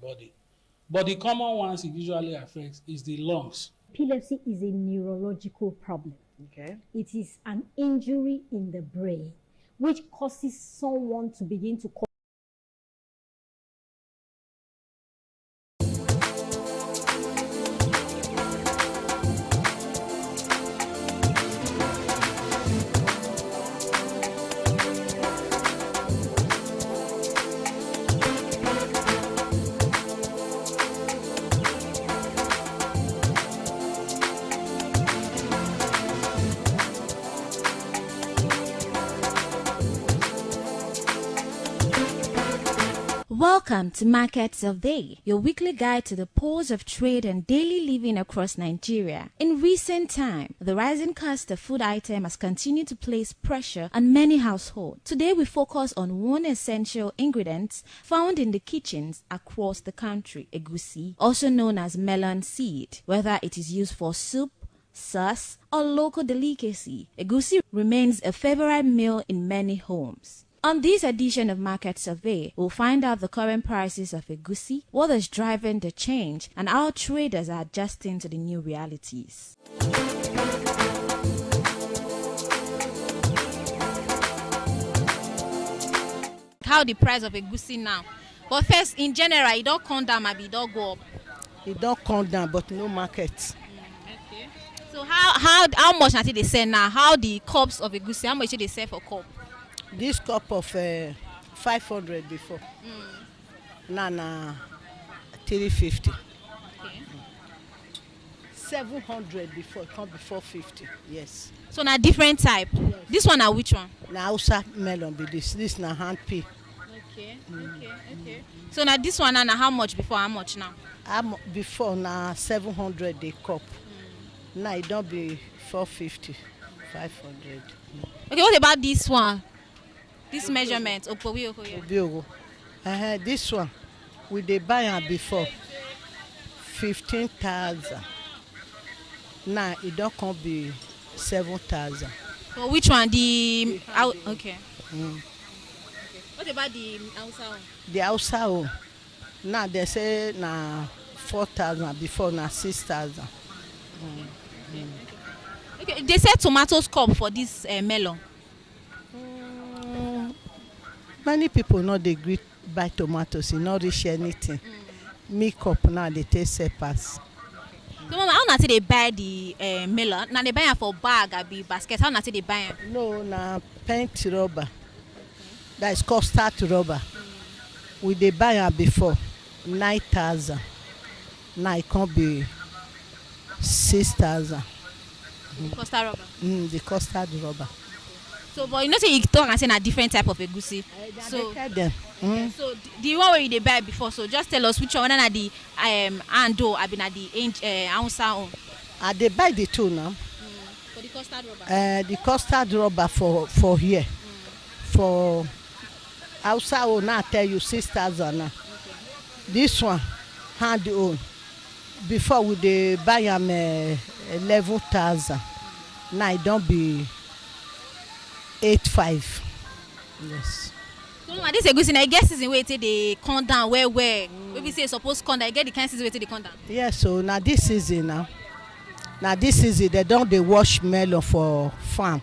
body. But the common ones it usually affects is the lungs. Epilepsy is a neurological problem. Okay. It is an injury in the brain which causes someone to begin to Welcome to Markets of Day, your weekly guide to the pulse of trade and daily living across Nigeria. In recent time, the rising cost of food items has continued to place pressure on many households. Today, we focus on one essential ingredient found in the kitchens across the country, egusi, also known as melon seed. Whether it is used for soup, sauce, or local delicacy, egusi remains a favorite meal in many homes. On this edition of Market Survey, we'll find out the current prices of egusi, what is driving the change, and how traders are adjusting to the new realities. How the price of egusi now? But first, in general, it don't come down, maybe it don't go up. It don't come down, but no market. Okay. So how much until they sell now? How the cups of egusi? How much do they sell for cup? This cup of 500 before. Now 350. Okay. 700 before, come before 50. Yes. So now different type. Yes. This one now which one? Now Hausa melon be this. This now hand pea. Okay. Okay. So now this one now how much before? How much now? Before now 700 the cup. Now it don't be 450, 500. Okay. What about this one? This measurement, Obiogo. This one, we dey buy am before 15,000. Now it don't come be 7,000. So which one? The okay. What about the Hausa one? The Hausa one. Now they say na 4,000 before na 6,000. Okay. They say tomatoes cup for this melon. Many people no dey gree buy tomatoes, e no reach anything. Milk up now they take pass. So mama, how not they buy the melon? Now they buy am for bag or be basket. How not they buy am? No, na paint rubber. That is custard rubber. We dey buy am before 9,000. Now it can't be 6,000. Custard rubber. The custard rubber. So, but you know, say you talk and say a different type of egusi. So, so the one where you buy before. So, just tell us which one. Whether the ando, I been at the Hausa one. They buy the two now. For the custard rubber. The custard rubber for here. For Hausa one, now I tell you 6,000 now. Okay. This one hand own. Before we dey buy am 11,000. Now it don't be 8,500. Yes. So now this egusi na get season wey they come down where we say suppose come down. I get the kind season wey they come down. Yes, so now this season now. Now this season they don't they wash melon for farm.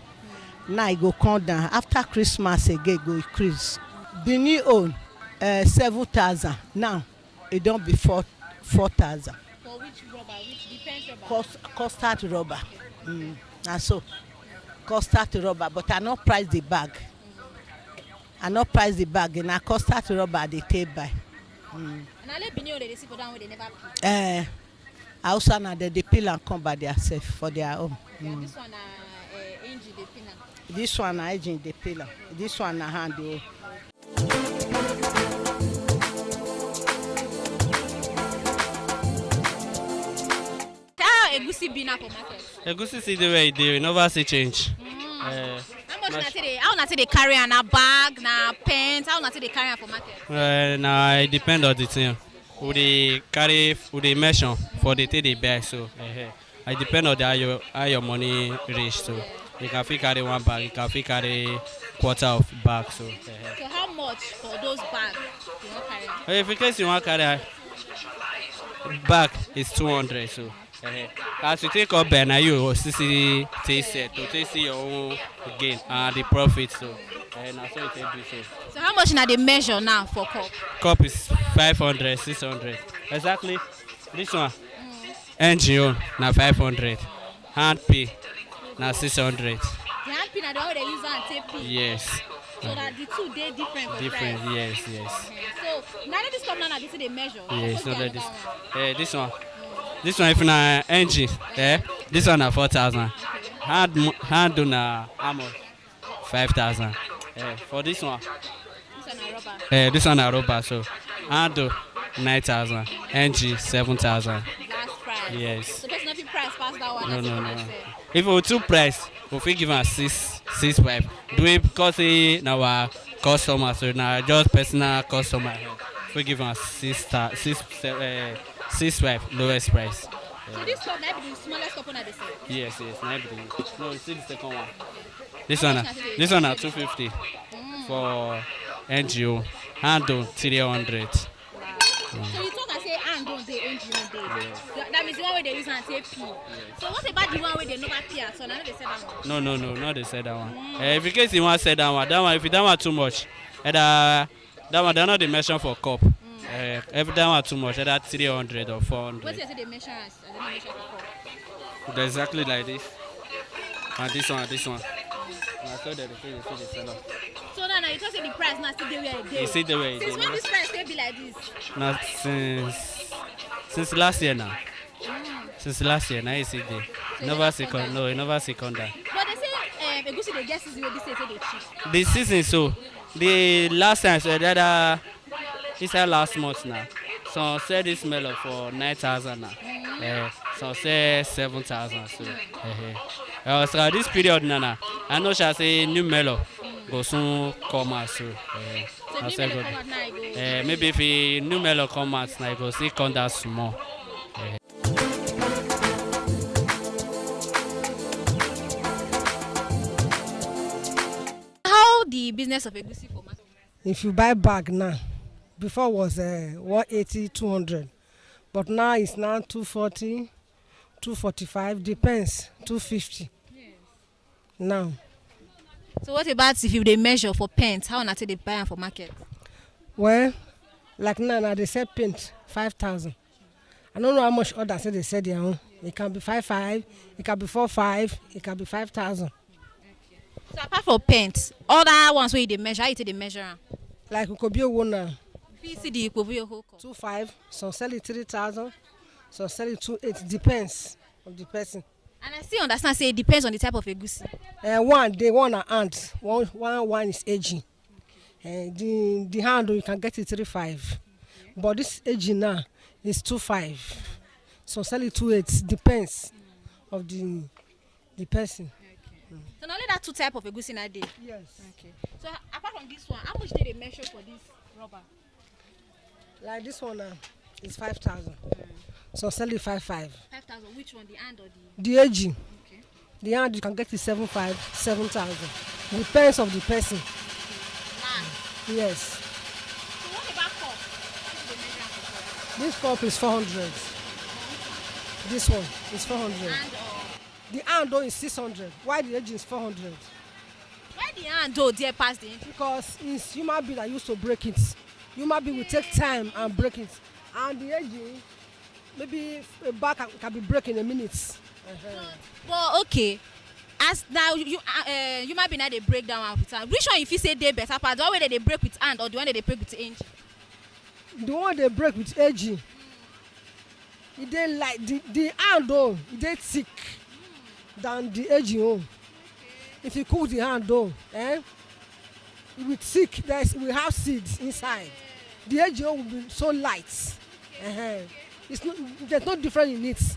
Now it go come down. After Christmas again go increase. Benin own 7,000. Now it don't be 4,000. For which rubber? Which depends rubber? Custard rubber. And so custard rubber, but I not price the bag. I not price the bag. And I custard rubber they take by. And I let Benin they see for that when they never peel. Also now they peel and come by themselves for their own. This one engine they peel. This one engine they peel. This one hand. How egusi be now for market? Egusi see the way they never see change. How much they carry on a bag, na pants? How much they carry on for market? Now it depend on the thing. Who they carry, who they measure for the thing they buy. So it depend on how your money reach. So you can fit carry one bag, you can fit carry quarter of bag. So how much for those bags you want carry? if in case you want carry bag is 200. So as you take up now you see taste it to taste your own gain and the profit. So now so it do so. So how much now they measure now for cup? Cup is 500, 600. Exactly. This one. NGO na 500. Hand pay na 600. The hand pay na the one they use and take pay. Yes. So that the two they different for Different, price. yes. So now that this cup now this is the measure. Yes, Suppose not the like this. another one. This one. This one if na engine, this one na 4,000. Hand do na how much? 5,000. For this one. This one a rubber. This one na rubber, so hand do 9,000. Engine 7,000. Last price. Yes. So there's nothing price past that one. No. If we two price, we fit give am 6.5. Do it because na our customer, so na just personal customer. We give am 6.5 lowest price. So this cup might be the smallest cup on the side. Yes. No, you see the second one. This one na 250 for NGO. Handle 300. So you talk and say and don't they NGO day. That means the one where they use and say P. So what about the one where they never pay? So now they say that one. No, not they say that one. If in case you want to say that one, if you don't want too much, that one they're not the measure for cup. If that one too much, that's 300 or 400. What do you say they measure as? They measure for cup. Exactly like this. And this one. I saw that they see the seller. So now you talk say the price now still the way it You is. see the way it Since is. when this price still be like this? Now since last year now. Since last year, now you see the never second. No, you never second that. But they say egusi they get season wey this say they cheap. The season so the last time so that inside last month now. Some sell this melon for 9,000 now. Some sell 7,000. So this period now, I know shall say new melon go soon come out. So So if you come out now, you go. maybe if a new melon come out now, you go see come down small. How the business of egusi for market? If you buy bag now, before was 180, 200, but now it's now 240, 245, depends, 250. Now, So what about if you they measure for pens? How not they buy them for market? well, like now they sell paint 5,000. I don't know how much others say they said their own. It can be 5,500, it can be 4,500, it can be 5,000. So apart from paint, other ones where they measure, how you take the measure? Am? Like we could be a one now, If you see the equivalent of whole cup. 2,500, some sell it 3,000, some sell it 2,800, depends on the person. And I still understand say it depends on the type of egusi. They want an ant. One is aging. The handle you can get it 3,500, but this aging now is 2,500. So sell it 2,800. Depends of the person. So not only that two type of egusi na dey. Yes. Okay. So apart from this one, how much did they measure for this rubber? Like this one now is 5,000. So sell it 5,500. 5,000. Which one, the hand or the? The aging, Okay. the hand you can get it 7,500, 7,000. Depends of the person. Yes. So what about cup? How do they measure am for cup? This cup is 400. This one is 400. Hand or? The hand though is 600. Why the aging is 400? Why the hand though there pass the? Because it's human being that used to break it. Human being will take time and break it. And the aging, maybe a back can be broken in a minute. Well, okay. As now you might be now they break down one with hand. Which one if you say they better part? The one where they break with hand or the one that they break with inch? The one they break with aging, it dey like the hand though, it dey thick than the aging own. If you cook the hand though, it will thick. We have seeds inside. The aging own will be so light. It's not. There's no difference in it.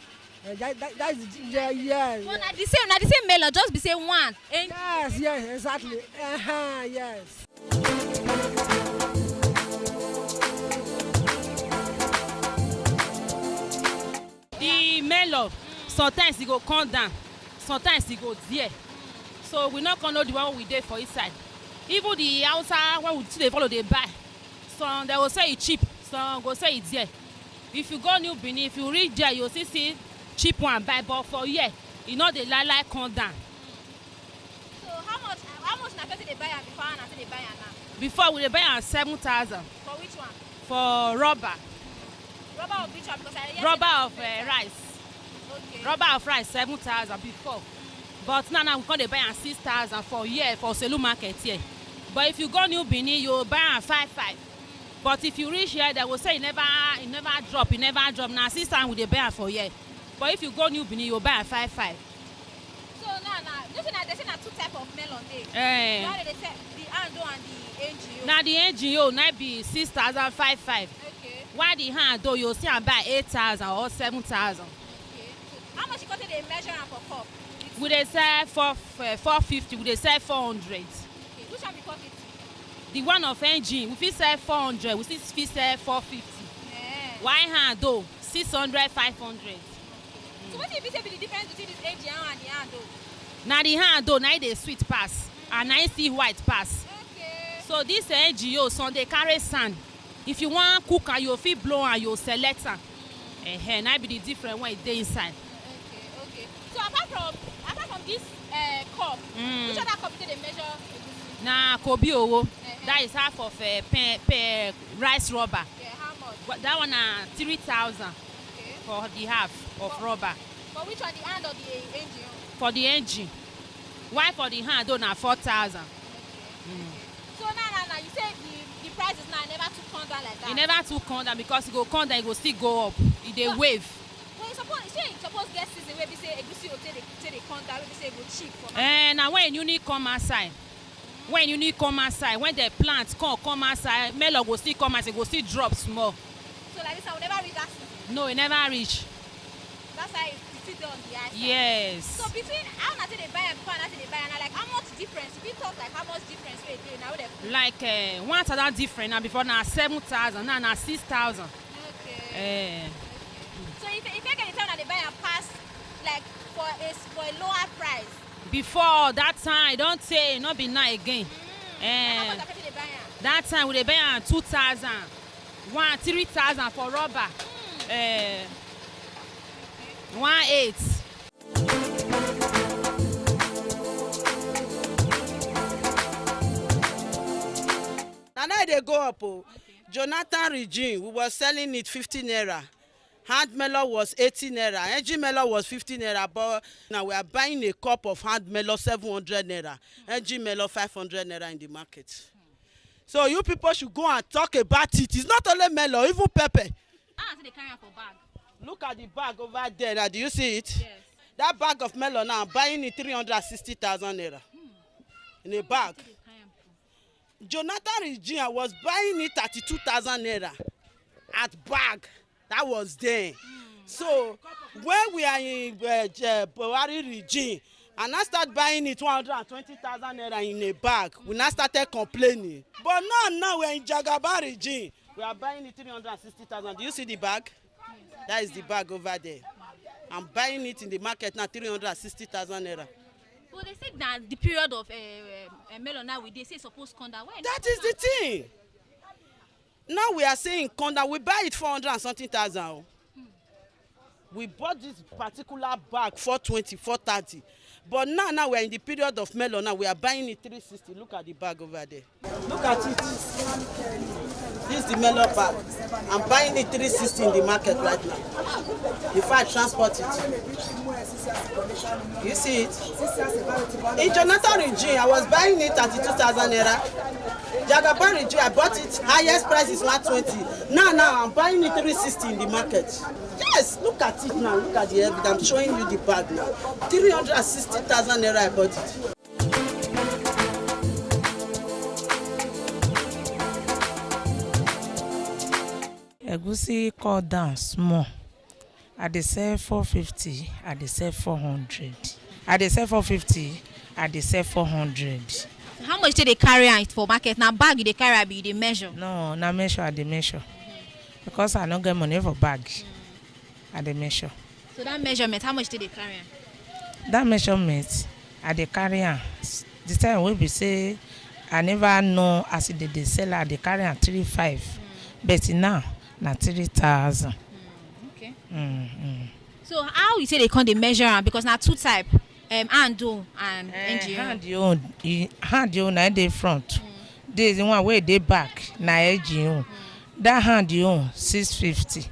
That's yeah. Well, na the same melon, just be say one. Yes, exactly. Yes. The melon sometimes e go come down, sometimes e go there. So we no come know the one we dey for inside. Even the outside when we still dey follow dey buy, some they go say e cheap, some go say e there. If you go New Benin, if you reach there, you see cheap one buy, but for here, you know they like come down. So how much na person dey buy am before and they buy am now? Before we dey buy am 7,000. For which one? For rubber. Rubber of which one? Because I rubber of rice. Okay. Rubber of rice 7,000 before. But now we come dey buy am 6,000 for here for Selu market here. But if you go New Benin, you buy am 5,500. But if you reach here, they will say it never drop. Now 6,000 we dey buy am for here. But if you go New Benin, you buy am 5,500. So now, they say na two type of melon dey. Now they say the Ando and the NGO. Now the NGO now be 6,500. Okay. While the Ando you see am buy 8,000 or 7,000. Okay. So how much you got to dey measure am for cup? We dey sell 450. We dey sell 400. Okay. Which one be 450? The one of engine we fit sell 400. We fit sell 450. Yeah. While Ando 600, 500. So what if you say be the difference between this NGO and the Ando? Now the Ando now they sweet pass and I see white pass. Okay. So this NGO so they carry sand. If you want cook and you fit blow and you select am. Now be the different one dey inside. Okay. So apart from this cup, which other cup did they measure? Na Kobi Owo. That is half of rice rubber. Yeah, how much? But that one 3,000 Okay. for the half of rubber. For which one, the hand or the engine? For the engine. Why for the hand na 4,000. So now you say the price is now never too come down like that. E never too come down because e go come down, e go still go up. E dey wave. Well, you suppose get season where we say egusi take the come down, where we say it go cheap for market. Na when you need come outside. When you need come outside, when the plant come outside, melon go still come outside, go still drop small. So like this, I will never reach that season. No, e never reach. That's why it's still on the high side. Yes. So between how much they buy and before and after they buy, and like how much difference? If you talk like how much difference we do now, they Like 1,000 different now before na 7,000, now na 6,000. okay. So if you get the time that they buy and pass like for a lower price. Before that time, don't say not be now again. How much after they buy am? That time we dey buy am 2,000, 3,000 for rubber. 1,800. Na now they go up. Jonathan regime, we were selling it 50 naira. Hand melon was 80 naira. Engine melon was 50 naira. But now we are buying a cup of hand melon 700 naira. Engine melon 500 naira in the market. So you people should go and talk about it. It's not only melon, even pepper. So they carry am for bag. Look at the bag over there. Now, do you see it? Yes. That bag of melon now, I'm buying it 360,000 naira. In a bag. Jonathan regime, I was buying it 32,000 naira at bag. That was there. So when we are in Buhari regime, and I start buying it 120,000 naira in a bag, we now started complaining. But now we're in Jagaba regime. We are buying it 360,000. Do you see the bag? That is the bag over there. I'm buying it in the market now 360,000 naira. Well, they say that the period of melon now they say supposed come down. That is the thing. Now we are saying come down. We buy it 400 and something thousand. We bought this particular bag 420, 430. But now we're in the period of melon. Now we are buying it 360. Look at the bag over there. Look at it. This is the melon bag. I'm buying it 360 in the market right now. Before I transport it. You see it? In Jonathan regime, I was buying it at 2,000 naira. Jagaban regime, I bought it. Highest price is 120. Now I'm buying it 360 in the market. Yes, look at it now. Look at the evidence. I'm showing you the bag now. 360,000 naira I bought it. Egusi call down small. I dey sell 450. I dey sell 400. I dey sell 450. I dey sell 400. How much did they carry it for market? Now bag they carry be they measure. No, na measure I dey measure. Because I no get money for bag. I dey measure. So that measurement, how much did they carry am? That measurement I dey carry am. The time wey be say I never know as e dey sell, I dey carry am 3,500. But now na 3,000. Okay. So how you say they can't measure am because now two type ando and NGO. Hand you na dey front. There is the one where they back na NGO. That hand you 650.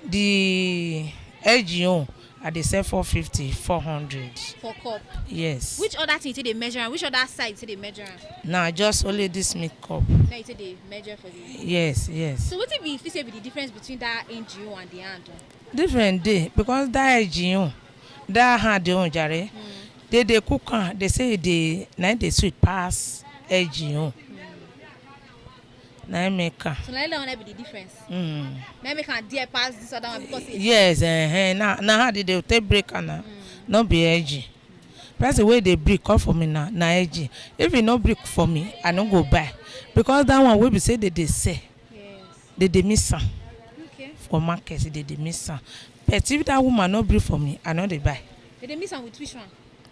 The NGO at the sell 450, 400. For cup. Yes. Which other thing say they measure am? Which other side say they measure am? Nah, just only this meat cup. Now you say they measure for the. Yes. So what if you say be the difference between that NGO and the ando? Different day because that NGO, that hand you jare. They cook am. They say they sweet pass NGO. Now make am. So now that be the difference. Now make am dear pass this other one because it's. Yes, now how did they take break am? No be edgy. That's the way they break come for me now. Na edgy. If you no break for me, I no go buy because that one will be say they sell. Yes. They miss am. Okay. For market they miss am. But if that woman no break for me, I no dey buy. They miss am with which one?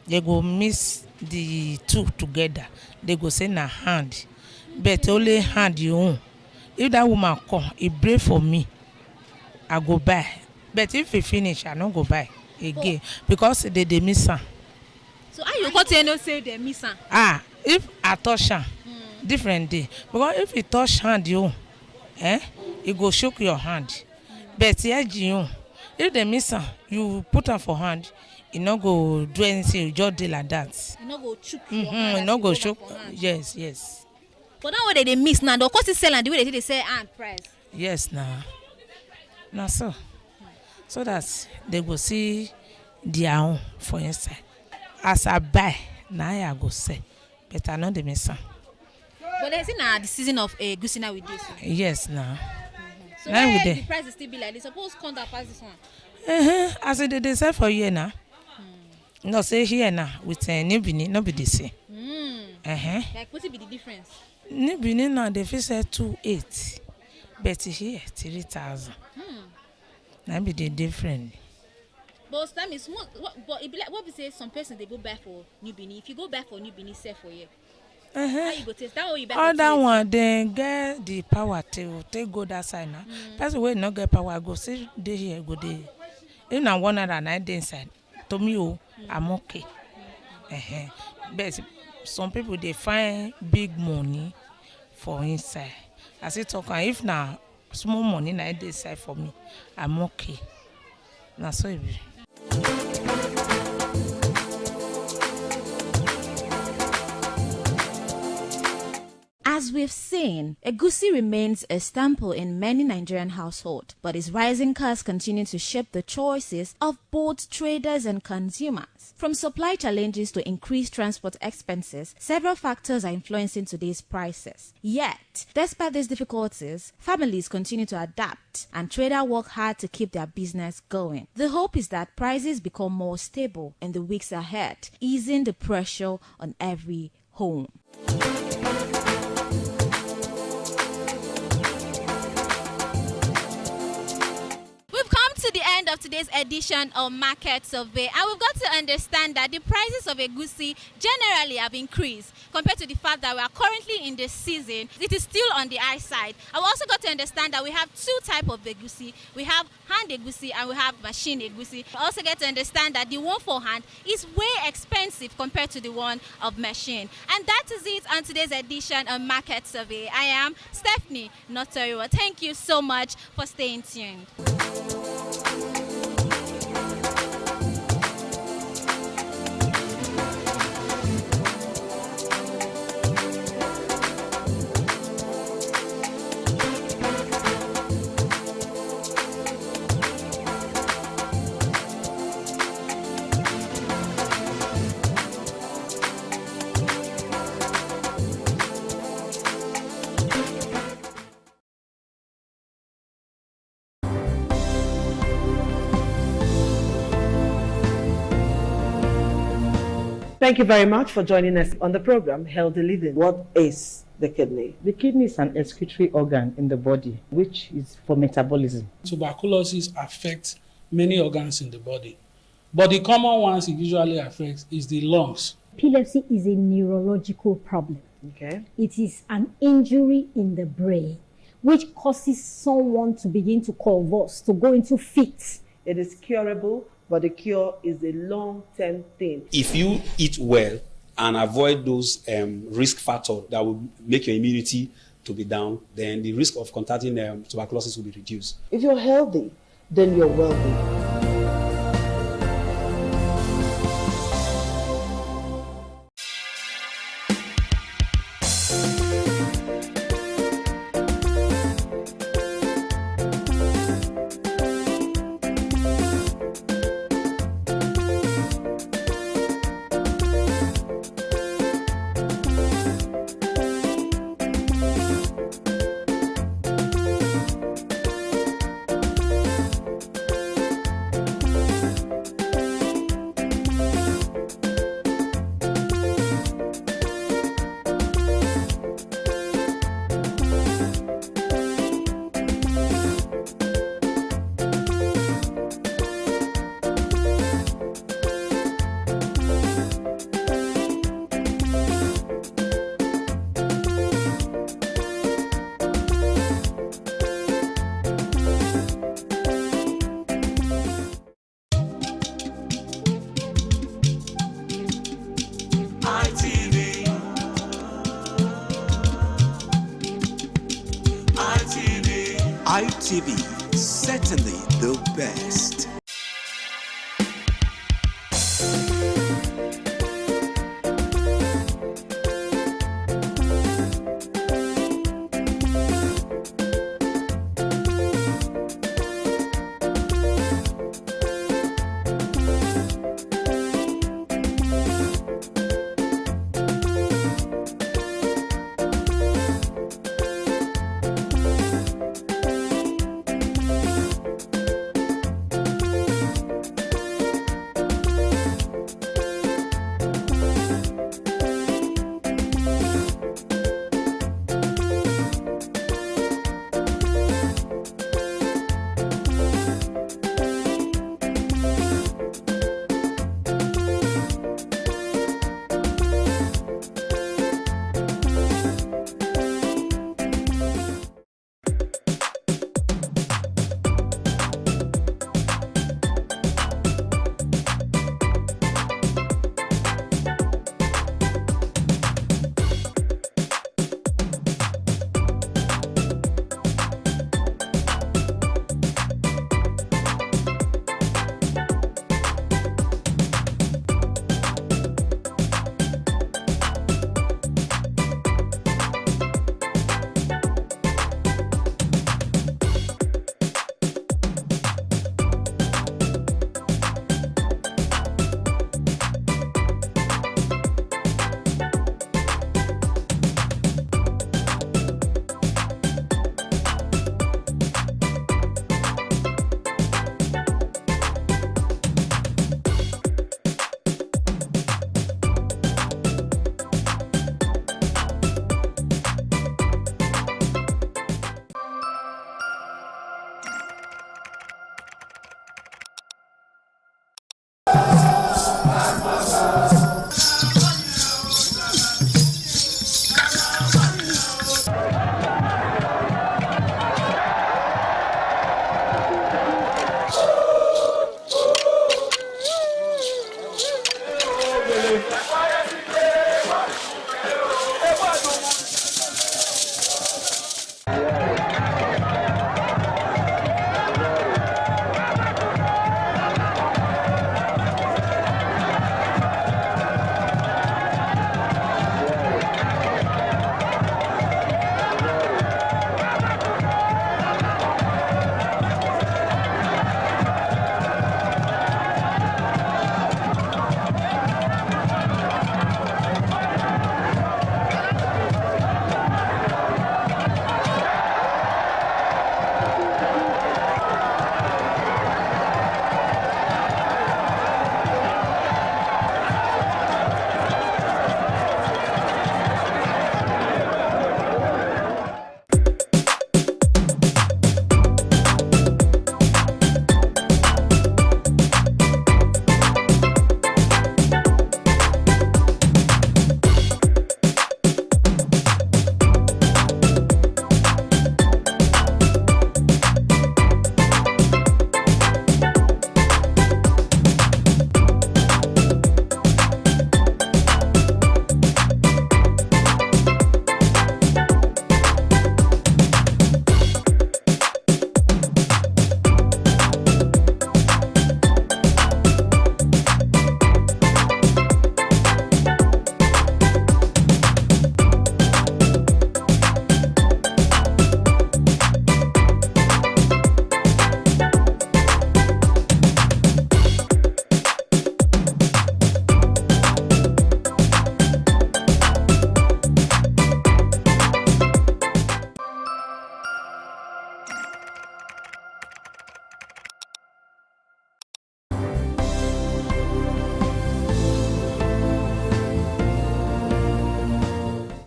They go mix the two together. They go say na hand. But only hand you own. If that woman come, he break for me, I go buy. But if he finish, I no go buy again because they miss am. So how you got to know say they miss am? If I touch am, different day. Because if you touch hand you, it go shook your hand. But you, if they miss am, you put am for hand, you no go do anything. You just do like that. You no go chook your hand. You no go chook. Yes. But that way they miss now. Of course, they sell and the way they say and price. Yes, now so that they go see their own for inside. As I buy, now I go sell, but I know they miss some. But they say now the season of egusi now with this. Yes, now. So now the price is still be like this. Suppose come down past this one. I said they sell for here now. No, say here now with New Benin, no be the same. Like what will be the difference? New Benin now they feel say 2.8, but here 3,000. That be the different. But time is small. But it be like what we say. Some person they go buy for New Benin. If you go buy for New Benin, sell for here. How you go taste that way you buy? Other one they get the power to take go that side now. Person wey not get power go see dey here go dey. If na 109 dey inside, to me I'm okay. But some people they find big money for inside. As it talk, if na small money na dey inside for me, I'm okay. Na so it be. As we've seen, egusi remains a staple in many Nigerian households, but its rising costs continue to shape the choices of both traders and consumers. From supply challenges to increased transport expenses, several factors are influencing today's prices. Yet, despite these difficulties, families continue to adapt and traders work hard to keep their business going. The hope is that prices become more stable in the weeks ahead, easing the pressure on every home. To the end of today's edition of Market Survey, and we've got to understand that the prices of egusi generally have increased compared to the fact that we are currently in the season. It is still on the high side. I've also got to understand that we have two types of egusi. We have hand egusi and we have machine egusi. I also get to understand that the one for hand is way expensive compared to the one of machine. And that is it on today's edition of Market Survey. I am Stephanie Notoriwa. Thank you so much for staying tuned. Thank you very much for joining us on the program, Healthy Living. What is the kidney? The kidney is an excretory organ in the body, which is for metabolism. Tuberculosis affects many organs in the body, but the common ones it usually affects is the lungs. Epilepsy is a neurological problem. Okay. It is an injury in the brain which causes someone to begin to convulse, to go into fits. It is curable, but the cure is a long-term thing. If you eat well and avoid those risk factors that will make your immunity to be down, then the risk of contracting tuberculosis will be reduced. If you're healthy, then you're wealthy. ITV, certainly the best.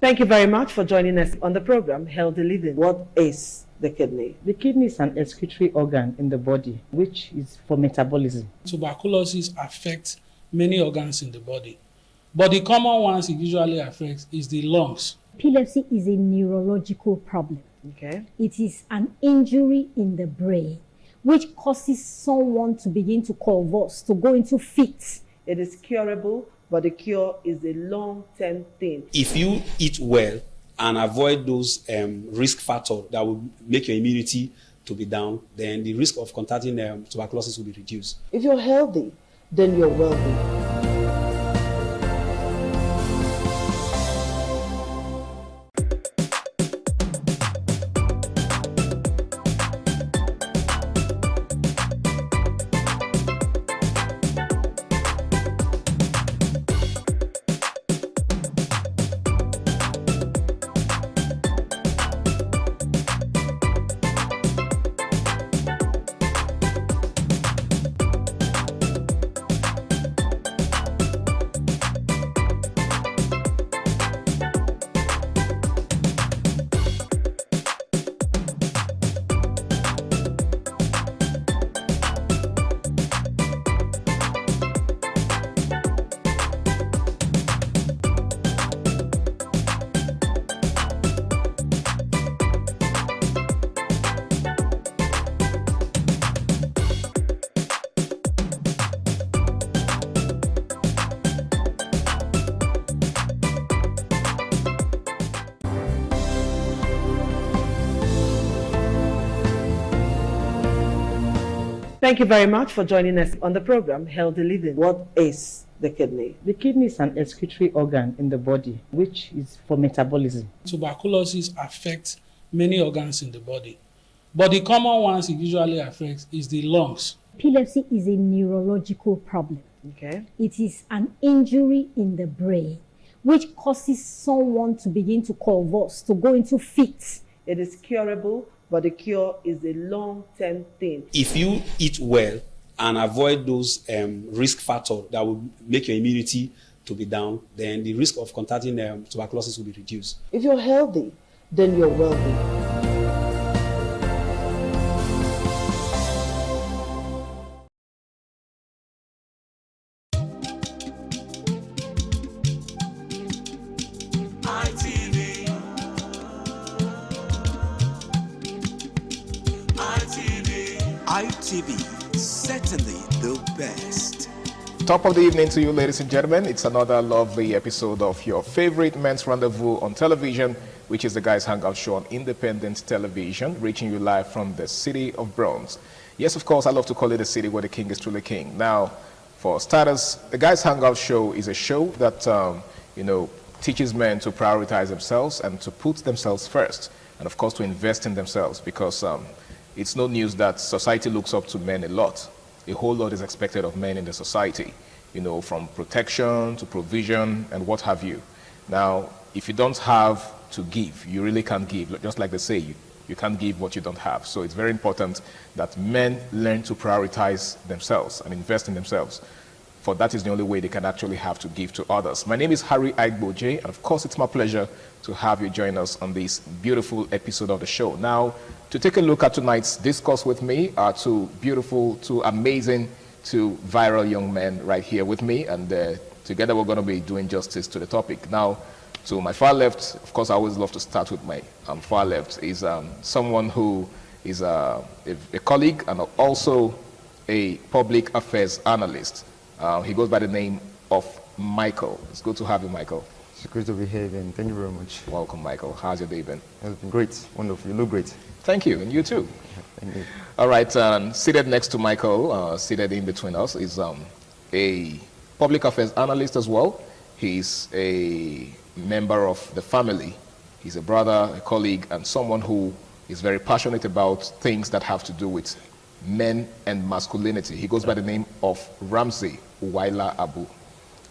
Thank you very much for joining us on the program Healthy Living. What is the kidney? The kidney is an excretory organ in the body, which is for metabolism. Tuberculosis affects many organs in the body, but the common ones it usually affects is the lungs. Epilepsy is a neurological problem. Okay. It is an injury in the brain which causes someone to begin to convulse, to go into fits. It is curable, but the cure is a long-term thing. If you eat well and avoid those risk factors that will make your immunity to be down, then the risk of contracting tuberculosis will be reduced. If you're healthy, then you're wealthy. Thank you very much for joining us on the program Healthy Living. What is the kidney? The kidney is an excretory organ in the body, which is for metabolism. Tuberculosis affects many organs in the body, but the common ones it usually affects is the lungs. Epilepsy is a neurological problem. Okay. It is an injury in the brain which causes someone to begin to convulse, to go into fits. It is curable, but the cure is a long-term thing. If you eat well and avoid those risk factors that will make your immunity to be down, then the risk of contracting tuberculosis will be reduced. If you're healthy, then you're wealthy. ITV, certainly the best. Top of the evening to you, ladies and gentlemen. It's another lovely episode of your favorite men's rendezvous on television, which is the Guys Hangout Show on Independent Television, reaching you live from the city of Bronx. Yes, of course, I love to call it a city where the king is truly king. Now, for starters, the Guys Hangout Show is a show that, teaches men to prioritize themselves and to put themselves first, and of course to invest in themselves, because it's no news that society looks up to men a lot. A whole lot is expected of men in the society, from protection to provision and what have you. Now, if you don't have to give, you really can't give. Just like they say, you can't give what you don't have. So it's very important that men learn to prioritize themselves and invest in themselves. For that is the only way they can actually have to give to others. My name is Harry Aigboje, and of course it's my pleasure to have you join us on this beautiful episode of the show. Now, to take a look at tonight's discourse with me are two beautiful, two amazing, two viral young men right here with me, and together we're going to be doing justice to the topic. Now, to my far left, of course I always love to start with my far left, is someone who is a colleague and also a public affairs analyst. He goes by the name of Michael. It's good to have you, Michael. It's great to be here again. Thank you very much. Welcome, Michael. How's your day been? It's been great. Wonderful. You look great. Thank you. And you too. Thank you. All right. Seated next to Michael, seated in between us, is a public affairs analyst as well. He's a member of the family. He's a brother, a colleague, and someone who is very passionate about things that have to do with men and masculinity. He goes by the name of Ramsey Uwaila Abu.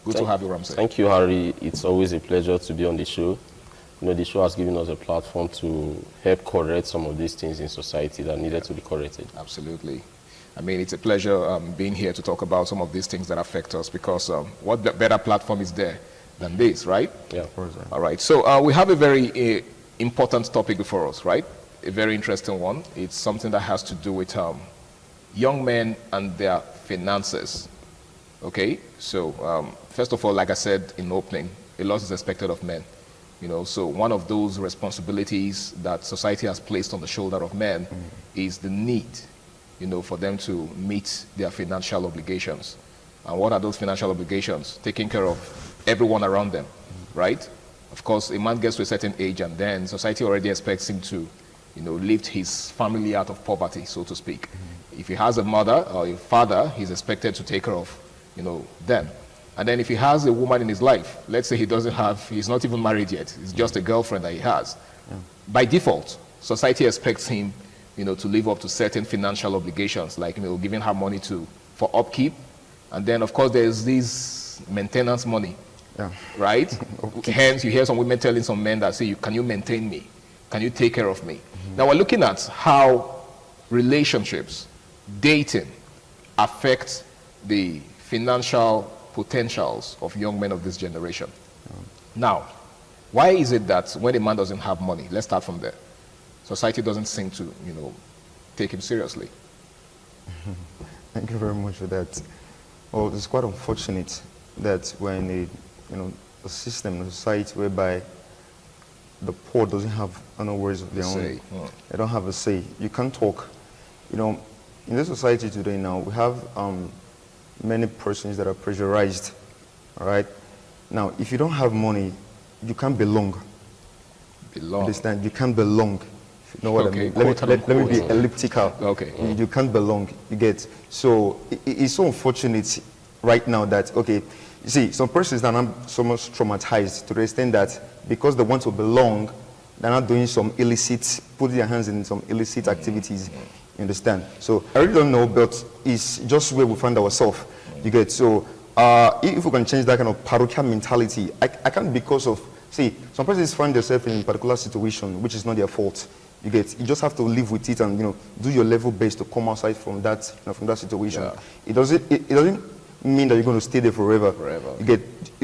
Good to have you, Ramsey. Thank you, Harry. It's always a pleasure to be on the show. The show has given us a platform to help correct some of these things in society that needed to be corrected. Absolutely. I mean, it's a pleasure being here to talk about some of these things that affect us, because what better platform is there than this, right? Yeah. All right. So we have a very important topic before us, right? A very interesting one. It's something that has to do with young men and their finances. Okay. So first of all, like I said in opening, a lot is expected of men. You know, so one of those responsibilities that society has placed on the shoulder of men is the need, you know, for them to meet their financial obligations. And what are those financial obligations? Taking care of everyone around them, right? Of course, a man gets to a certain age and then society already expects him to, you know, lift his family out of poverty, so to speak. If he has a mother or a father, he's expected to take care of, you know, them. And then if he has a woman in his life, let's say he's not even married yet, it's just a girlfriend that he has. Yeah. By default, society expects him, you know, to live up to certain financial obligations, like, you know, giving her money for upkeep. And then, of course, there's this maintenance money, right? Hence, you hear some women telling some men that say, can you maintain me? Can you take care of me? Now, we're looking at how relationships, dating, affect the financial potentials of young men of this generation. Now, why is it that when a man doesn't have money, let's start from there, society doesn't seem to, you know, take him seriously? Thank you very much for that. Well, it's quite unfortunate that we're in a system, a society whereby the poor doesn't have no words of their own. They don't have a say. You can't talk. You know, in this society today now, we have many persons that are pressurized, all right? Now, if you don't have money, you can't belong. Understand? You can't belong. If you know what I mean? Let me be elliptical. Okay. You can't belong, you get? So, it's so unfortunate right now that, okay, you see, some persons are not so much traumatized to the extent that because they want to belong, they're not doing some illicit, putting their hands in some illicit activities. You understand? So I really don't know, but it's just where we find ourselves. You get? So if we can change that kind of parochial mentality, I can't, because of, see, some persons find themselves in a particular situation which is not their fault. You get? You just have to live with it and, you know, do your level best to come outside from that, you know, from that situation. Yeah. It doesn't mean that you're going to stay there forever. You get?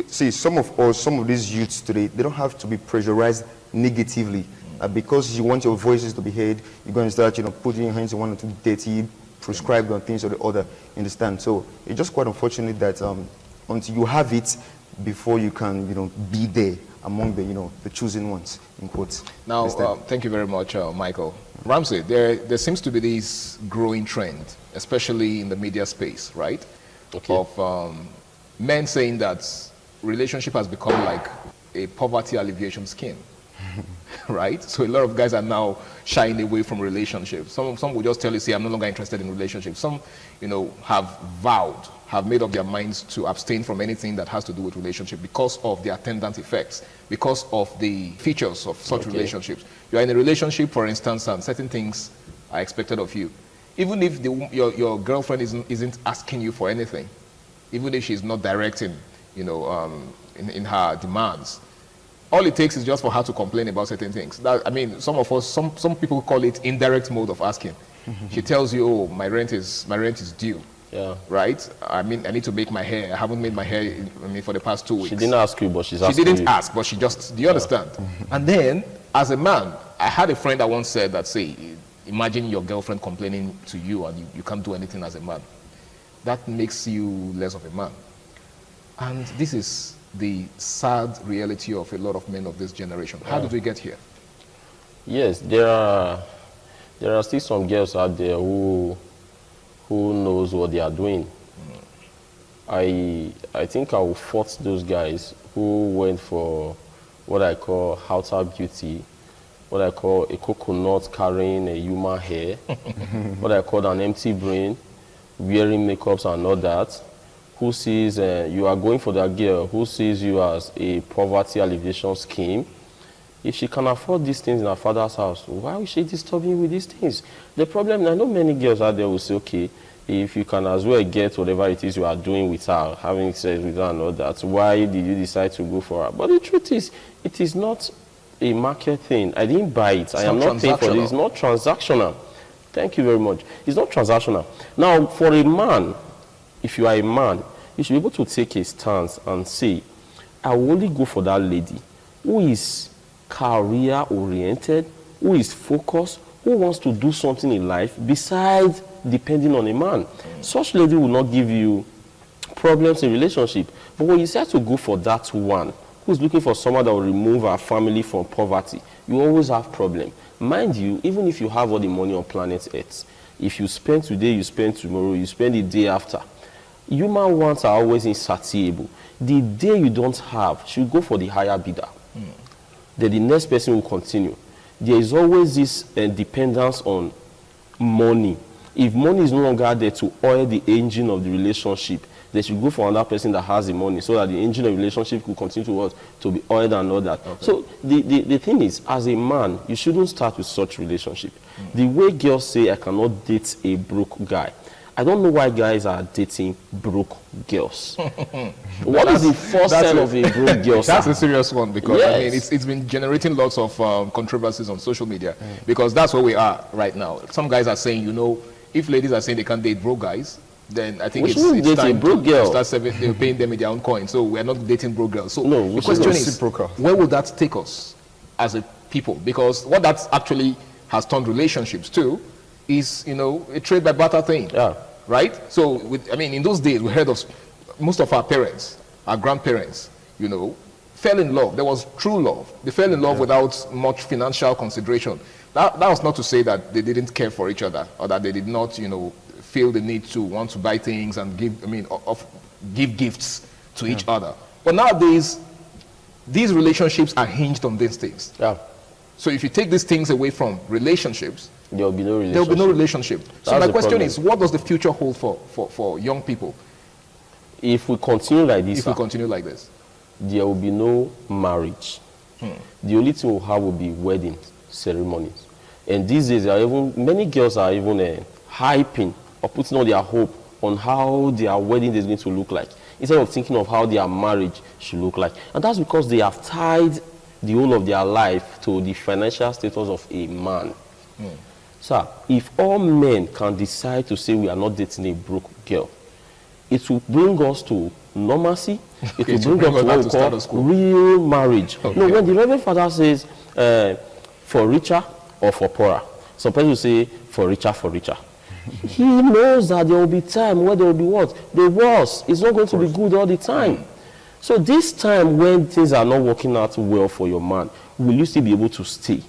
See, some of these youths today, they don't have to be pressurized negatively. Because you want your voices to be heard, you're going to start, you know, putting your hands in one or two dirty, prescribed on things or the other. You understand? So it's just quite unfortunate that until you have it, before you can, you know, be there among the, you know, the chosen ones, in quotes. Now, thank you very much, Michael. Ramsey, there seems to be this growing trend, especially in the media space, right? Okay. Of men saying that relationship has become like a poverty alleviation scheme. Right? So a lot of guys are now shying away from relationships. Some will just tell you, say, I'm no longer interested in relationships. Some, you know, have made up their minds to abstain from anything that has to do with relationship because of the attendant effects, because of the features of such relationships. You are in a relationship, for instance, and certain things are expected of you. Even if your girlfriend isn't asking you for anything, even if she's not directing, you know, in her demands, all it takes is just for her to complain about certain things. That, I mean, some people call it indirect mode of asking. She tells you, "Oh, my rent is due." Yeah. Right? I mean, I need to make my hair. I haven't made my hair for the past 2 weeks. She didn't ask you, but she's asking you. She didn't ask, but she just. Do you understand? And then, as a man, I had a friend that once said that, say, imagine your girlfriend complaining to you and you can't do anything as a man. That makes you less of a man. And this is the sad reality of a lot of men of this generation. How did we get here? Yes, there are still some girls out there who knows what they are doing. I think I will fault those guys who went for what I call outer beauty, what I call a coconut carrying a human hair, what I call an empty brain, wearing makeups and all that, who sees you are going for that girl, who sees you as a poverty alleviation scheme. If she can afford these things in her father's house, why will she disturb you with these things? The problem, I know many girls out there will say, okay, if you can as well get whatever it is you are doing with her, having sex with her and all that, why did you decide to go for her? But the truth is, it is not a market thing. I didn't buy it. I am not paying for it. It's not transactional. Thank you very much. It's not transactional. Now, for a man, if you are a man, you should be able to take a stance and say, I will only go for that lady who is career oriented, who is focused, who wants to do something in life besides depending on a man. Such lady will not give you problems in relationship. But when you decide to go for that one who's looking for someone that will remove our family from poverty, you always have problem. Mind you, even if you have all the money on planet Earth, if you spend today, you spend tomorrow, you spend the day after, human wants are always insatiable. The day you don't have, should go for the higher bidder. Then the next person will continue. There is always this dependence on money. If money is no longer there to oil the engine of the relationship, they should go for another person that has the money so that the engine of the relationship could continue to work, to be oiled and all that. Okay. So the thing is, as a man, you shouldn't start with such relationship. The way girls say, I cannot date a broke guy, I don't know why guys are dating broke girls. What is the first sign of a broke girl? That's a serious one, because yes. I mean, it's been generating lots of controversies on social media, because that's where we are right now. Some guys are saying, you know, if ladies are saying they can't date broke guys, then I think it's time to start paying them in their own coin. So we're not dating broke girls. So no, the question is, where would that take us as a people? Because what that actually has turned relationships to is, you know, a trade by barter thing. Yeah. Right? So, I mean, in those days, we heard of most of our parents, our grandparents, you know, fell in love. There was true love. They fell in love without much financial consideration. That was not to say that they didn't care for each other, or that they did not, you know, feel the need to want to buy things and give, I mean, give gifts to each other. But nowadays, these relationships are hinged on these things. Yeah. So if you take these things away from relationships, there will be no relationship. There will be no relationship. So That's my question problem. is, what does the future hold for young people? If we continue like this, there will be no marriage. The only thing we'll have will be wedding ceremonies. And these days, many girls are even hyping or putting all their hope on how their wedding is going to look like, instead of thinking of how their marriage should look like. And that's because they have tied the whole of their life to the financial status of a man. Sir, if all men can decide to say we are not dating a broke girl, it will bring us to normalcy. It will bring us to what we call real marriage. Okay. No, when the Reverend Father says for richer or for poorer, some people will say for richer, he knows that there will be time where there will be what? The worst. It's not going to be good all the time. So this time when things are not working out well for your man, will you still be able to stay?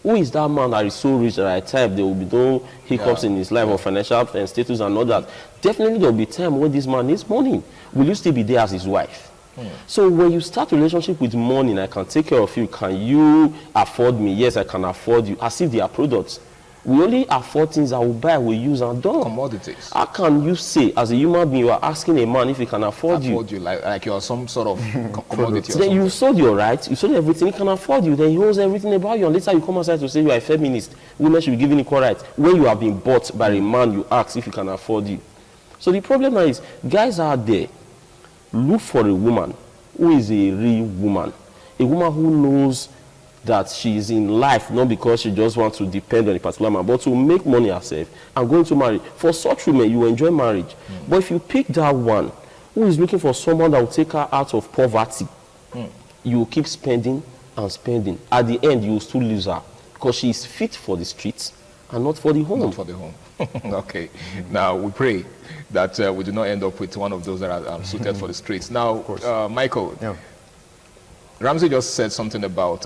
Who is that man that is so rich that at a time there will be no hiccups in his life or financial status and all that? Definitely there will be time when this man needs money. Will you still be there as his wife? So when you start a relationship with money, I can take care of you. Can you afford me? Yes, I can afford you. As if they are products. We only afford things that we buy, we use and done. Commodities. How can you say, as a human being, you are asking a man if he can afford you? Like you are some sort of commodity. Then you sold your rights, you sold everything, he can afford you. Then he owns everything about you. And later you come outside to say you are a feminist. Women should be given equal rights. When you have been bought by a man, you ask if he can afford you. So the problem now is, guys out there, look for a woman who is a real woman. A woman who knows that she is in life, not because she just wants to depend on a particular man, but to make money herself and going to marry. For such women, you enjoy marriage. But if you pick that one who is looking for someone that will take her out of poverty, you will keep spending and spending. At the end, you will still lose her because she is fit for the streets and not for the home. Not for the home. Okay. Now, we pray that we do not end up with one of those that are suited for the streets. Now, Michael, Ramsey just said something about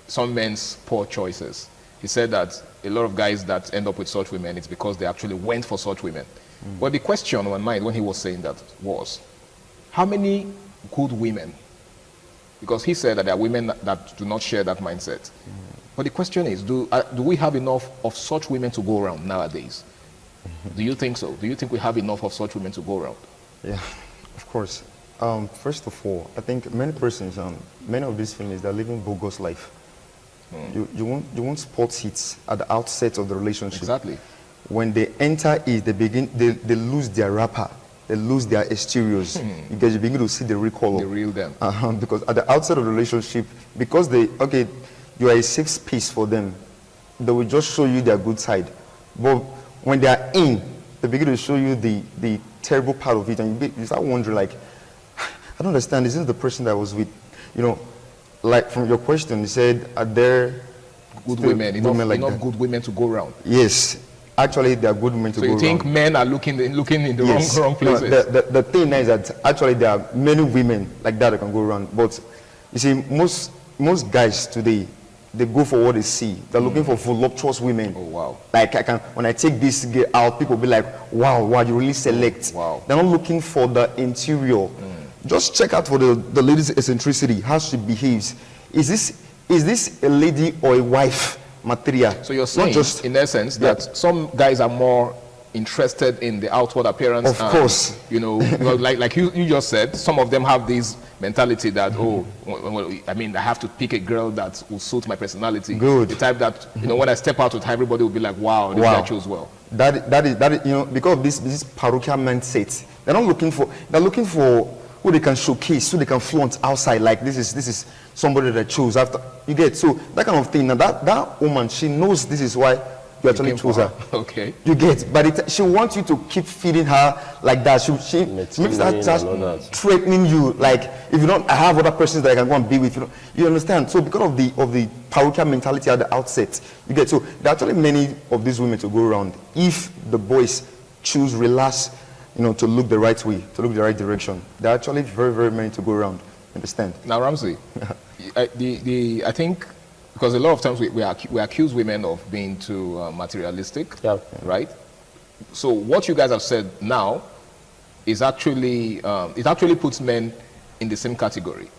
some men's poor choices. He said that a lot of guys that end up with such women, it's because they actually went for such women. But the question on my mind when he was saying that was, how many good women? Because he said that there are women that do not share that mindset. But the question is, do we have enough of such women to go around nowadays? Do you think so? Do you think we have enough of such women to go around? Yeah, of course. First of all, I think many persons, many of these females, they're living bogus life. You want sports hits at the outset of the relationship. Exactly. When they enter it, they lose their wrapper, they lose their exteriors, because you begin to see the real color. The real them. Because at the outset of the relationship, because you are a safe piece for them, they will just show you their good side. But when they are in, they begin to show you the terrible part of it, and you start wondering, like, I don't understand. Is this the person that was with, you know, like from your question, you said, are there good women, enough that? Good women to go around? Yes. Actually, there are good women to go around. So you think men are looking in the wrong places? No, the thing is that actually there are many women like that can go around. But you see, most guys today, they go for what they see. They're looking for voluptuous women. Oh, wow. Like when I take this girl out, people will be like, wow, you really select. Wow. They're not looking for the interior. Just check out for the lady's eccentricity, how she behaves. Is this a lady or a wife material? So you're saying, in essence, that some guys are more interested in the outward appearance. Of course. You know, like you just said, some of them have this mentality that, I mean, I have to pick a girl that will suit my personality. Good. The type that, you know, when I step out with her, everybody will be like, wow, this guy chose well. That is, you know, because of this parochial mindset, they're looking for who they can showcase, who they can flaunt outside, like this is somebody that chose after. You get, so that kind of thing. Now that woman, she knows this is why you actually chose her. Okay. You get, but she wants you to keep feeding her like that. She makes that threatening you, like, if you don't, I have other persons that I can go and be with. You understand? So because of the parochial mentality at the outset, you get, so there are actually many of these women to go around if the boys choose relax, you know, to look the right way, to look the right direction. There are actually very, very many to go around. Understand? Now, Ramsey, I think, because a lot of times we accuse women of being too materialistic, right? So what you guys have said now is actually, it actually puts men in the same category.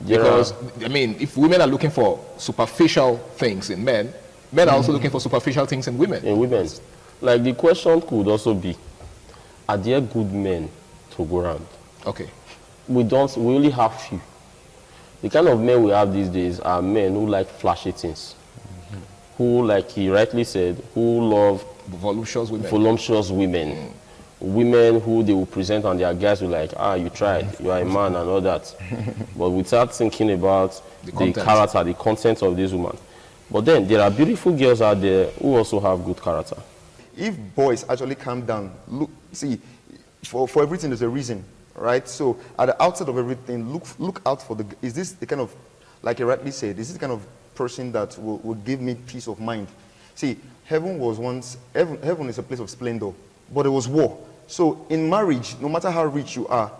Because, I mean, if women are looking for superficial things in men, men are also looking for superficial things in women. In women. Like, the question could also be, are there good men to go around? Okay. We only have few. The kind of men we have these days are men who like flashy things. Who, like he rightly said, who love voluptuous women. Women who they will present and their guys will like, you tried, you are a man and all that. But without thinking about the character, the content of this woman. But then there are beautiful girls out there who also have good character. If boys actually calm down, look, see, for everything there's a reason, right? So at the outset of everything, look out for is this the kind of, like you rightly said, is this the kind of person that will give me peace of mind? See, heaven is a place of splendor, but there was war. So in marriage, no matter how rich you are,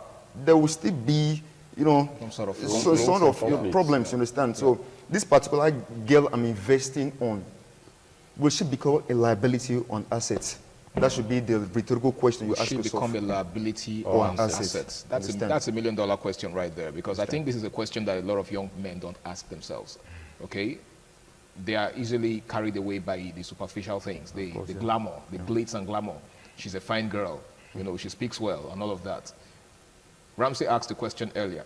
there will still be, you know, some sort of problems, you understand? So this particular girl I'm investing on, will she become a liability on assets? That should be the rhetorical question you ask yourself. Should become a liability on assets. That's a $1 million question right there, because I think this is a question that a lot of young men don't ask themselves. Okay, they are easily carried away by the superficial things, the glamour, the glitz and glamour. She's a fine girl, you know, she speaks well and all of that. Ramsey asked the question earlier,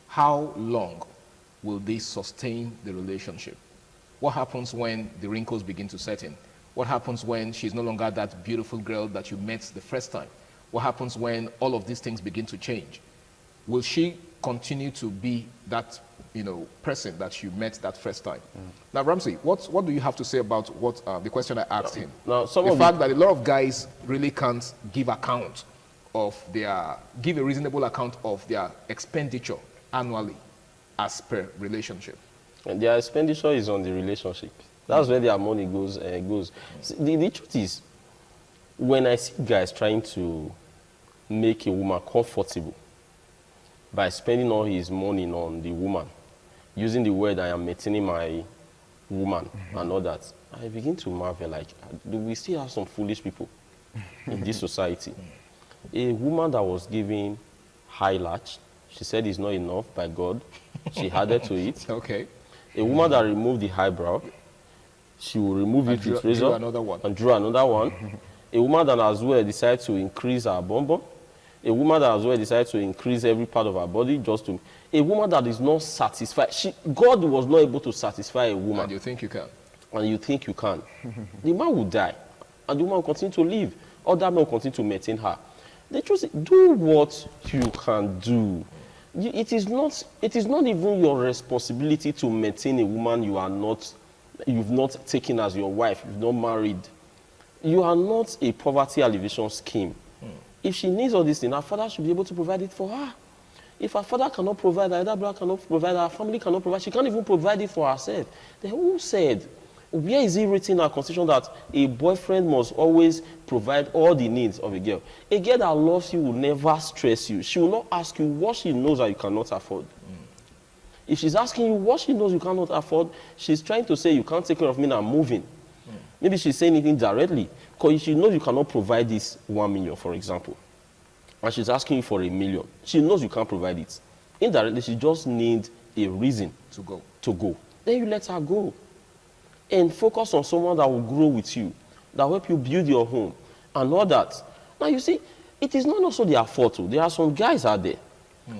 how long will this sustain the relationship? What happens when the wrinkles begin to set in? What happens when she's no longer that beautiful girl that you met the first time? What happens when all of these things begin to change? Will she continue to be that, you know, person that you met that first time? Now, Ramsey, what do you have to say about what the question I asked him? Now, the fact that a lot of guys really can't give account of give a reasonable account of their expenditure annually as per relationship. And their expenditure is on the relationship. That's where their money goes. See, the truth is, when I see guys trying to make a woman comfortable by spending all his money on the woman, using the word I am maintaining my woman and all that, I begin to marvel, like, do we still have some foolish people in this society? A woman that was giving high latch, she said it's not enough by God, she added to it. Okay. A woman that removed the eyebrow, she will remove it with razor and draw another one. A woman that as well decided to increase her bum bum. A woman that as well decided to increase every part of her body just to... A woman that is not satisfied. God was not able to satisfy a woman. And you think you can. And you think you can. The man will die. And the woman will continue to live. Other men will continue to maintain her. The truth is, do what you can do. It is not even your responsibility to maintain a woman you've not taken as your wife, you've not married. You are not a poverty alleviation scheme. If she needs all these things, her father should be able to provide it for her. If her father cannot provide, her elder brother cannot provide, her family cannot provide, she can't even provide it for herself. Then who said? Where is it written in our constitution that a boyfriend must always provide all the needs of a girl? A girl that loves you will never stress you. She will not ask you what she knows that you cannot afford. If she's asking you what she knows you cannot afford, she's trying to say you can't take care of me and I'm moving. Maybe she's saying anything directly. Because she knows you cannot provide this 1 million, for example. And she's asking you for $1 million. She knows you can't provide it. Indirectly, she just needs a reason to go. Then you let her go. And focus on someone that will grow with you, that will help you build your home, and all that. Now, you see, it is not also their fault. There are some guys out there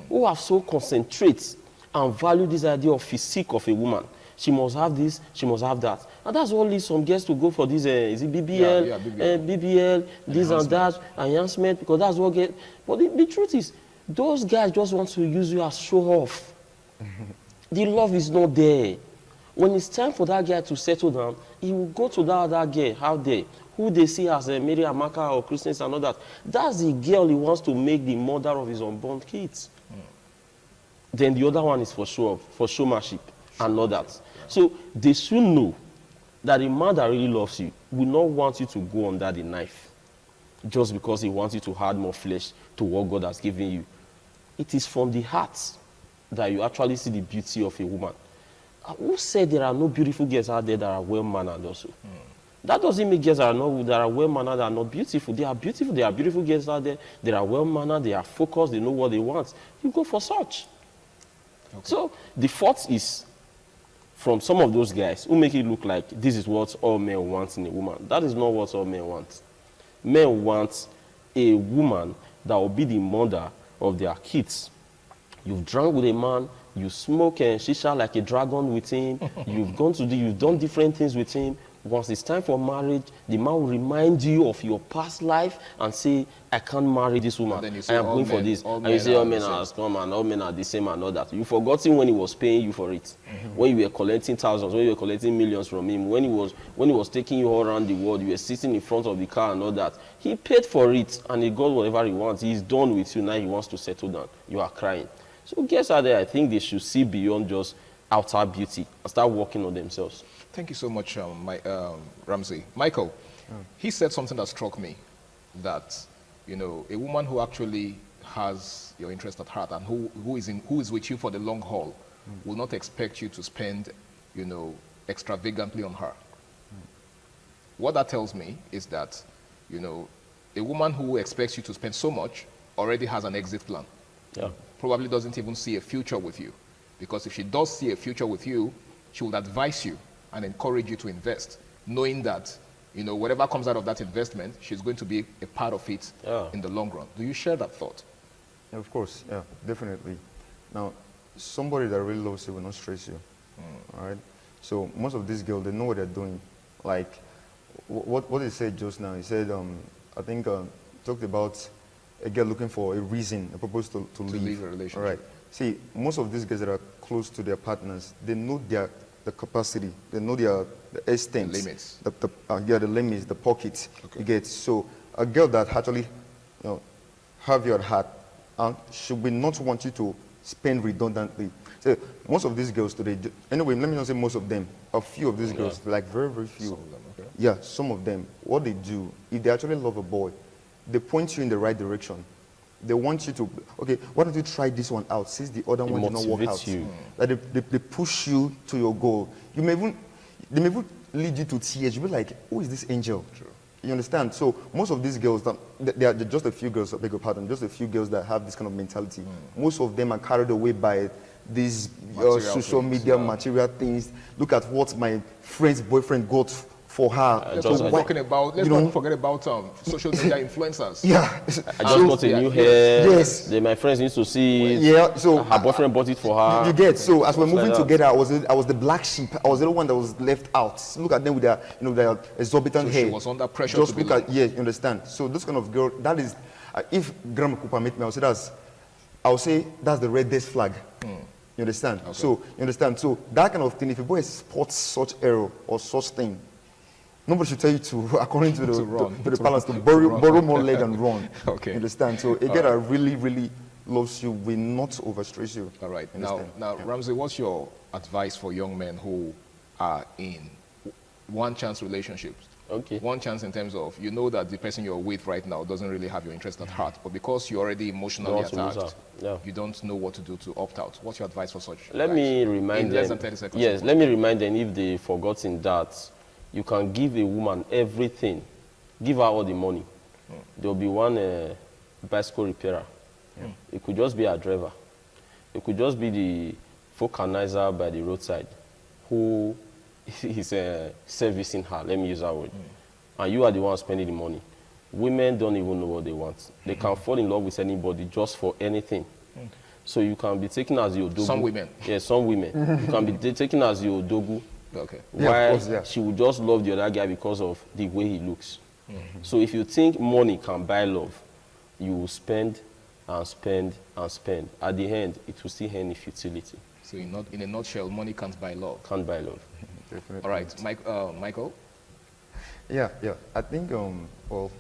who have so concentrate and value this idea of physique of a woman. She must have this, she must have that. And that's what leads some girls to go for this, is it BBL, BBL, this and that, enhancement, because that's what get. But the truth is, those guys just want to use you as show off. The love is not there. When it's time for that guy to settle down, he will go to that other girl out there, who they see as Mary Amaka or Christians and all that. That's the girl he wants to make the mother of his unborn kids. Then the other one is for show off, for showmanship and all that. So they should know that a man that really loves you will not want you to go under the knife just because he wants you to add more flesh to what God has given you. It is from the heart that you actually see the beauty of a woman. Who said there are no beautiful girls out there that are well-mannered also? That doesn't mean girls that are well-mannered are not beautiful. They are beautiful. There are beautiful girls out there. They are well-mannered. They are focused. They know what they want. You go for such. Okay. So the fault is from some of those guys who make it look like this is what all men want in a woman. That is not what all men want. Men want a woman that will be the mother of their kids. You've drunk with a man. You smoke and shisha like a dragon with him. You've done different things with him. Once it's time for marriage, the man will remind you of your past life and say, I can't marry this woman. I am going for this. And you say, all men are scum and all men are the same and all that. You've forgotten when he was paying you for it. When you were collecting thousands, when you were collecting millions from him, when he was taking you all around the world, you were sitting in front of the car and all that. He paid for it and he got whatever he wants. He's done with you. Now he wants to settle down. You are crying. So girls out there, I think they should see beyond just outer beauty and start working on themselves. Thank you so much, Ramsey. Michael, he said something that struck me, that, you know, a woman who actually has your interest at heart and who is with you for the long haul will not expect you to spend, you know, extravagantly on her. What that tells me is that, you know, a woman who expects you to spend so much already has an exit plan. Yeah. Probably doesn't even see a future with you. Because if she does see a future with you, she would advise you and encourage you to invest, knowing that, you know, whatever comes out of that investment, she's going to be a part of it in the long run. Do you share that thought? Yeah, of course, yeah, definitely. Now, somebody that really loves you will not stress you, all right? So most of these girls, they know what they're doing. Like, what he said just now, he said, I think, talked about a girl looking for a reason, a purpose to leave a relationship. All right. See, most of these guys that are close to their partners, they know the capacity, they know the extent, the limits, the limits, the pockets. Okay. You get. So a girl that actually, you know, have your heart, should we not want you to spend redundantly. So most of these girls today, anyway, let me not say most of them, a few of these girls, like very, very few. Some of them, okay. Yeah, some of them. What they do, if they actually love a boy, they point you in the right direction. They want you to, okay, why don't you try this one out since the other one did not work out? Like they push you to your goal. They may even lead you to tears. You'll be like, who is this angel? True. You understand? So most of these girls, there are just a few girls, I beg your pardon, just a few girls that have this kind of mentality. Most of them are carried away by these social media material things. Look at what my friend's boyfriend got for her. Let's not forget about social media influencers. Yeah. I just got a new hair. Yes. My friends used to see it. Yeah. So her boyfriend bought it for her. You get. So as we're moving together, I was the black sheep. I was the one that was left out. Look at them with their, you know, their exorbitant hair. She was under pressure. Just look at, yeah, you understand. So this kind of girl, that is, if Grandma Cooper met me, I would say that's the reddest flag. You understand? Okay. So you understand. So that kind of thing, if a boy spots such error or such thing, nobody should tell you to, according to the balance, to borrow more leg and run. Okay. You understand? So a girl that really, really loves you will not overstress you. All right. Now, Ramsey, what's your advice for young men who are in one-chance relationships? Okay. One chance in terms of, you know that the person you're with right now doesn't really have your interest at heart, but because you're already emotionally attached, you don't know what to do to opt out. What's your advice for such? Let me remind them. Less than 30 seconds. Yes, let me remind them, if they've forgotten, that you can give a woman everything. Give her all the money. There'll be one bicycle repairer. It could just be a driver. It could just be the vulcanizer by the roadside who is servicing her, let me use that word. And you are the one spending the money. Women don't even know what they want. They can fall in love with anybody just for anything. So you can be taken as your dogu. Some women. Yes, some women. You can be taken as your dogu. Okay. While she would just love the other guy because of the way he looks. So if you think money can buy love, you will spend and spend and spend. At the end, it will still end in futility. So in a nutshell, money can't buy love. Can't buy love. Definitely. All right, Michael? Yeah. I think, well,